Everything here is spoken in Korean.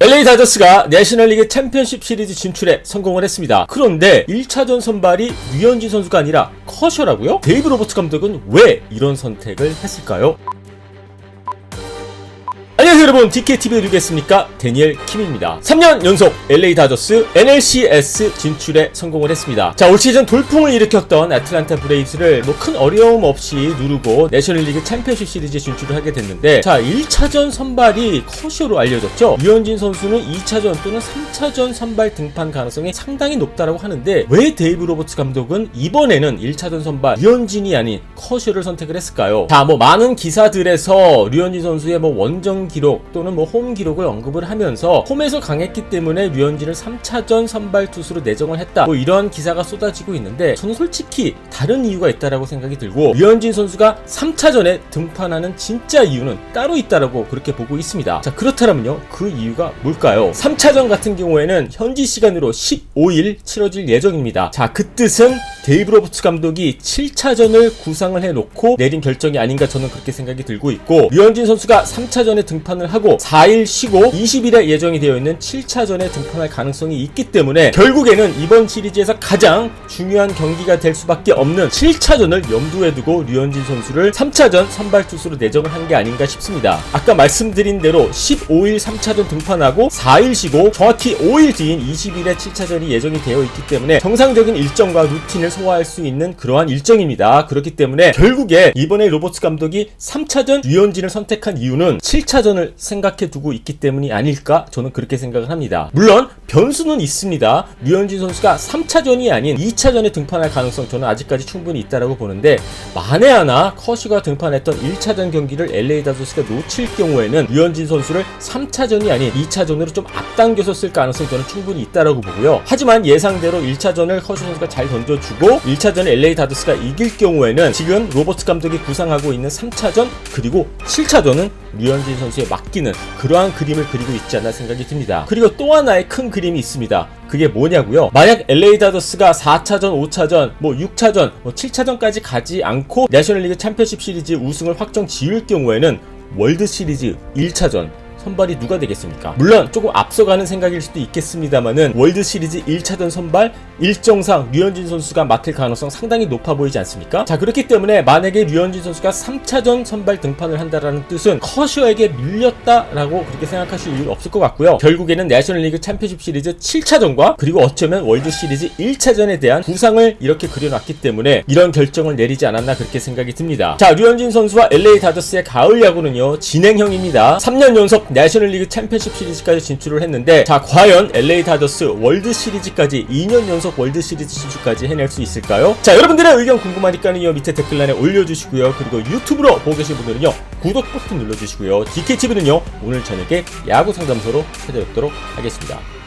LA 다저스가 내셔널리그 챔피언십 시리즈 진출에 성공을 했습니다. 그런데 1차전 선발이 류현진 선수가 아니라 커셔라고요? 데이브 로버츠 감독은 왜 이런 선택을 했을까요? 안녕하세요 여러분, DKTV 누구겠습니까? 데니엘 킴입니다. 3년 연속 LA 다저스 NLCS 진출에 성공을 했습니다. 자, 올 시즌 돌풍을 일으켰던 애틀랜타 브레이브스를 큰 어려움 없이 누르고 내셔널리그 챔피언십 시리즈에 진출을 하게 됐는데, 자, 1차전 선발이 커쇼로 알려졌죠. 류현진 선수는 2차전 또는 3차전 선발 등판 가능성이 상당히 높다라고 하는데, 왜 데이브 로버츠 감독은 이번에는 1차전 선발 류현진이 아닌 커쇼를 선택을 했을까요? 자, 많은 기사들에서 류현진 선수의 원정 기록 또는 홈 기록을 언급을 하면서 홈에서 강했기 때문에 류현진을 3차전 선발 투수로 내정을 했다, 이런 기사가 쏟아지고 있는데, 저는 솔직히 다른 이유가 있다라고 생각이 들고, 류현진 선수가 3차전에 등판하는 진짜 이유는 따로 있다라고 그렇게 보고 있습니다. 자, 그렇다면요, 그 이유가 뭘까요? 3차전 같은 경우에는 현지 시간으로 15일 치러질 예정입니다. 자, 그 뜻은 데이브 로버츠 감독이 7차전을 구상을 해놓고 내린 결정이 아닌가, 저는 그렇게 생각이 들고 있고, 류현진 선수가 3차전에 등판을 하고 4일 쉬고 20일에 예정이 되어 있는 7차전에 등판할 가능성이 있기 때문에, 결국에는 이번 시리즈에서 가장 중요한 경기가 될 수밖에 없는 7차전을 염두에 두고 류현진 선수를 3차전 선발 투수로 내정을 한 게 아닌가 싶습니다. 아까 말씀드린 대로 15일 3차전 등판하고 4일 쉬고 정확히 5일 뒤인 20일에 7차전이 예정이 되어 있기 때문에 정상적인 일정과 루틴을 소화할 수 있는 그러한 일정입니다. 그렇기 때문에 결국에 이번에 로버츠 감독이 3차전 류현진을 선택한 이유는 7차전을 생각해 두고 있기 때문이 아닐까, 저는 그렇게 생각을 합니다. 물론 변수는 있습니다. 류현진 선수가 3차전이 아닌 2차전에 등판할 가능성, 저는 아직까지 충분히 있다라고 보는데, 만에 하나 커시가 등판했던 1차전 경기를 LA 다저스가 놓칠 경우에는 류현진 선수를 3차전이 아닌 2차전으로 좀 앞당겨서 쓸 가능성이 저는 충분히 있다라고 보고요. 하지만 예상대로 1차전을 커시 선수가 잘 던져주고 1차전에 LA 다저스가 이길 경우에는 지금 로버츠 감독이 구상하고 있는 3차전 그리고 7차전은 류현진 선수에 맡기는 그러한 그림을 그리고 있지 않나 생각이 듭니다. 그리고 또 하나의 큰 그림이 있습니다. 그게 뭐냐고요? 만약 LA 다저스가 4차전, 5차전, 6차전, 7차전까지 가지 않고 내셔널리그 챔피언십 시리즈 우승을 확정 지을 경우에는 월드 시리즈 1차전 선발이 누가 되겠습니까? 물론 조금 앞서가는 생각일 수도 있겠습니다만은 월드 시리즈 1차전 선발 일정상 류현진 선수가 맡을 가능성 상당히 높아 보이지 않습니까? 자, 그렇기 때문에 만약에 류현진 선수가 3차전 선발 등판을 한다라는 뜻은 커셔에게 밀렸다라고 그렇게 생각하실 이유는 없을 것 같고요. 결국에는 내셔널리그 챔피언십 시리즈 7차전과 그리고 어쩌면 월드 시리즈 1차전에 대한 구상을 이렇게 그려놨기 때문에 이런 결정을 내리지 않았나, 그렇게 생각이 듭니다. 자, 류현진 선수와 LA 다저스의 가을 야구는요, 진행형입니다. 3년 연속 내셔널리그 챔피언십 시리즈까지 진출을 했는데, 자, 과연 LA 다저스 월드 시리즈까지 2년 연속 월드 시리즈 진출까지 해낼 수 있을까요? 자, 여러분들의 의견 궁금하니까는요, 밑에 댓글란에 올려주시고요. 그리고 유튜브로 보고 계신 분들은요, 구독 버튼 눌러주시고요. DKTV는요, 오늘 저녁에 야구 상담소로 찾아뵙도록 하겠습니다.